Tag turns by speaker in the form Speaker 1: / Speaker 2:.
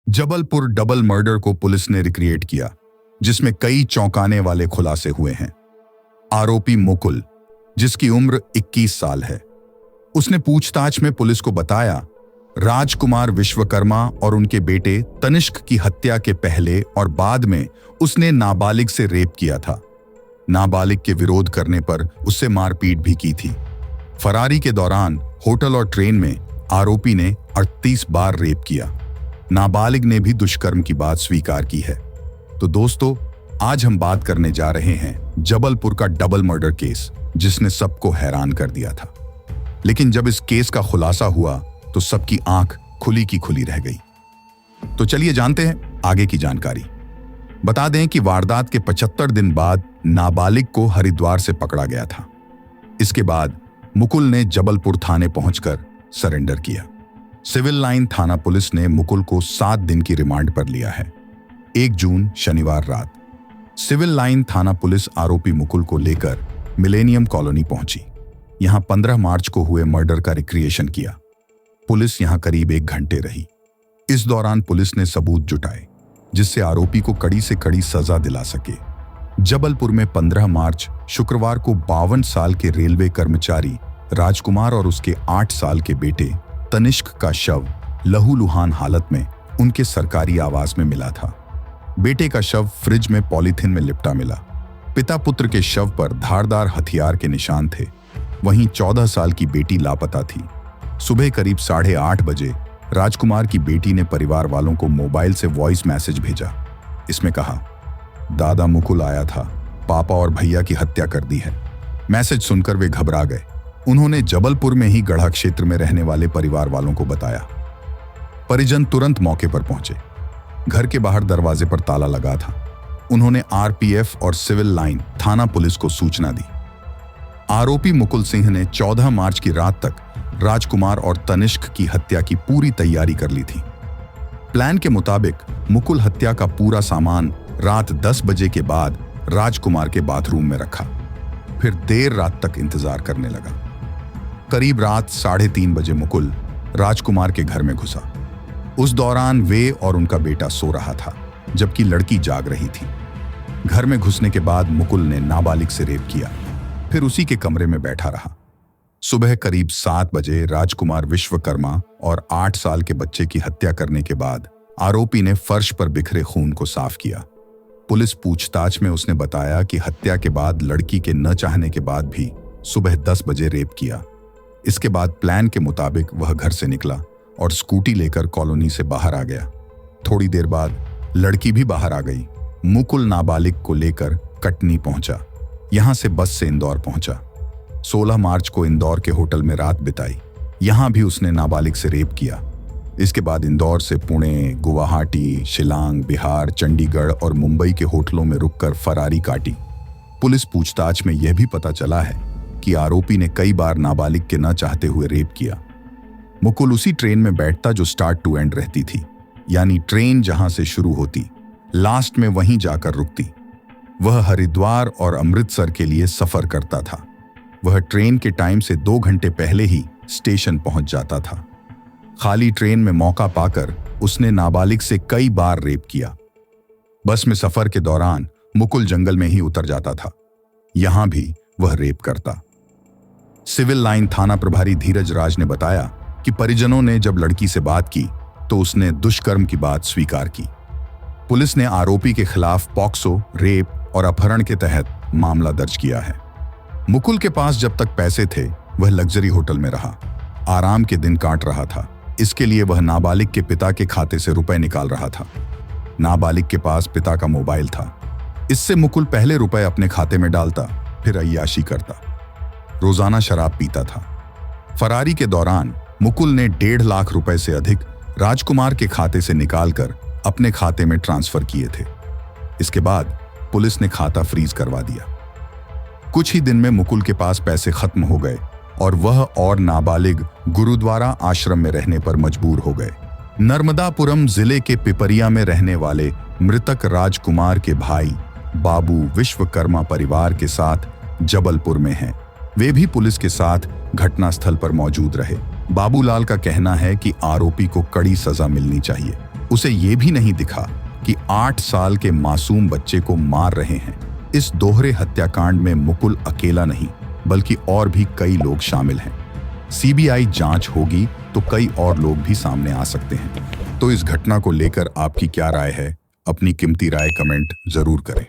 Speaker 1: Jabalpur double murder को police ने recreate किया, जिसमें कई चौंकाने वाले खुलासे हुए हैं। आरोपी मुकुल, जिसकी उम्र 21 साल है, उसने पूछताछ में पुलिस को बताया राजकुमार विश्वकर्मा और उनके बेटे तनिष्क की हत्या के पहले और बाद में उसने नाबालिग से रेप किया था। नाबालिग के विरोध करने पर उससे मारपीट भी की थी। फरारी के दौरान होटल और ट्रेन में आरोपी ने 38 बार रेप किया। नाबालिग ने भी दुष्कर्म की बात स्वीकार की है। तो दोस्तों, आज हम बात करने जा रहे हैं जबलपुर का डबल मर्डर केस, जिसने सबको हैरान कर दिया था। लेकिन जब इस केस का खुलासा हुआ तो सबकी आंख खुली की खुली रह गई। तो चलिए जानते हैं आगे की जानकारी। बता दें कि वारदात के 75 दिन बाद नाबालिग को हरिद्वार से पकड़ा गया था। इसके बाद मुकुल ने जबलपुर थाने पहुंचकर सरेंडर किया। सिविल लाइन थाना पुलिस ने मुकुल को 7 दिन की रिमांड पर लिया है। 1 जून शनिवार रात सिविल लाइन थाना पुलिस आरोपी मुकुल को लेकर मिलेनियम कॉलोनी पहुंची। यहां 15 मार्च को हुए मर्डर का रिक्रिएशन किया। पुलिस यहां करीब 1 घंटे रही। इस दौरान पुलिस ने सबूत जुटाए, जिससे आरोपी को कड़ी से कड़ी सजा दिला सके। जबलपुर में 15 मार्च शुक्रवार को 52 साल के रेलवे कर्मचारी राजकुमार और उसके 8 साल के बेटे तनिष्क का शव लहूलुहान हालत में उनके सरकारी आवास में मिला था। बेटे का शव फ्रिज में पॉलीथिन में लिपटा मिला। पिता पुत्र के शव पर धारदार हथियार के निशान थे। वहीं 14 साल की बेटी लापता थी। सुबह करीब 8:30 बजे राजकुमार की बेटी ने परिवार वालों को मोबाइल से वॉइस मैसेज भेजा। इसमें कहा, दादा मुकुल आया था, पापा और भैया की हत्या कर दी है। मैसेज सुनकर वे घबरा गए। उन्होंने जबलपुर में ही गढ़ा क्षेत्र में रहने वाले परिवार वालों को बताया। परिजन तुरंत मौके पर पहुंचे। घर के बाहर दरवाजे पर ताला लगा था। उन्होंने आरपीएफ और सिविल लाइन थाना पुलिस को सूचना दी। आरोपी मुकुल सिंह ने 14 मार्च की रात तक राजकुमार और तनिष्क की हत्या की पूरी तैयारी कर ली थी। प्लान के मुताबिक मुकुल हत्या का पूरा सामान रात 10 बजे के बाद राजकुमार के बाथरूम में रखा, फिर देर रात तक इंतजार करने लगा। करीब रात 3:30 बजे मुकुल राजकुमार के घर में घुसा। उस दौरान वे और उनका बेटा सो रहा था, जबकि लड़की जाग रही थी। घर में घुसने के बाद मुकुल ने नाबालिग से रेप किया, फिर उसी के कमरे में बैठा रहा। सुबह करीब 7 बजे राजकुमार विश्वकर्मा और 8 साल के बच्चे की हत्या करने के बाद आरोपी ने फर्श पर बिखरे खून को साफ किया। पुलिस पूछताछ में उसने बताया कि हत्या के बाद लड़की के न चाहने के बाद भी सुबह 10 बजे रेप किया। इसके बाद प्लान के मुताबिक वह घर से निकला और स्कूटी लेकर कॉलोनी से बाहर आ गया। थोड़ी देर बाद लड़की भी बाहर आ गई। मुकुल नाबालिग को लेकर कटनी पहुंचा। यहां से बस से इंदौर पहुंचा। 16 मार्च को इंदौर के होटल में रात बिताई। यहां भी उसने नाबालिग से रेप किया। इसके बाद इंदौर से पुणे, गुवाहाटी, शिलांग, बिहार, चंडीगढ़ और मुंबई के होटलों में रुककर फरारी काटी। पुलिस पूछताछ में यह भी पता चला है कि आरोपी ने कई बार नाबालिग के न चाहते हुए रेप किया। मुकुल उसी ट्रेन में बैठता जो स्टार्ट टू एंड रहती थी, यानी ट्रेन जहां से शुरू होती लास्ट में वहीं जाकर रुकती। वह हरिद्वार और अमृतसर के लिए सफर करता था। वह ट्रेन के टाइम से 2 घंटे पहले ही स्टेशन पहुंच जाता था। खाली ट्रेन में मौका पाकर उसने नाबालिग से कई बार रेप किया। बस में सफर के दौरान मुकुल जंगल में ही उतर जाता था। यहां भी वह रेप करता। सिविल लाइन थाना प्रभारी धीरज राज ने बताया कि परिजनों ने जब लड़की से बात की तो उसने दुष्कर्म की बात स्वीकार की। पुलिस ने आरोपी के खिलाफ पॉक्सो, रेप और अपहरण के तहत मामला दर्ज किया है। मुकुल के पास जब तक पैसे थे वह लग्जरी होटल में रहा, आराम के दिन काट रहा था। इसके लिए वह नाबालिग के पिता के खाते से रुपए निकाल रहा था। नाबालिग के पास पिता का मोबाइल था। इससे मुकुल पहले रुपए अपने खाते में डालता, फिर अय्याशी करता। रोजाना शराब पीता था। फरारी के दौरान मुकुल ने 1.5 लाख रुपए से अधिक राजकुमार के खाते से निकालकर अपने खाते में ट्रांसफर किए थे। इसके बाद पुलिस ने खाता फ्रीज करवा दिया। कुछ ही दिन में मुकुल के पास पैसे खत्म हो गए और वह और नाबालिग गुरुद्वारा आश्रम में रहने पर मजबूर हो गए। नर्मदापुरम जिले के पिपरिया में रहने वाले मृतक राजकुमार के भाई बाबू विश्वकर्मा परिवार के साथ जबलपुर में हैं। वे भी पुलिस के साथ घटनास्थल पर मौजूद रहे। बाबूलाल का कहना है कि आरोपी को कड़ी सजा मिलनी चाहिए। उसे ये भी नहीं दिखा कि 8 साल के मासूम बच्चे को मार रहे हैं। इस दोहरे हत्याकांड में मुकुल अकेला नहीं, बल्कि और भी कई लोग शामिल हैं। सीबीआई जांच होगी तो कई और लोग भी सामने आ सकते हैं। तो इस घटना को लेकर आपकी क्या राय है? अपनी कीमती राय कमेंट जरूर करें।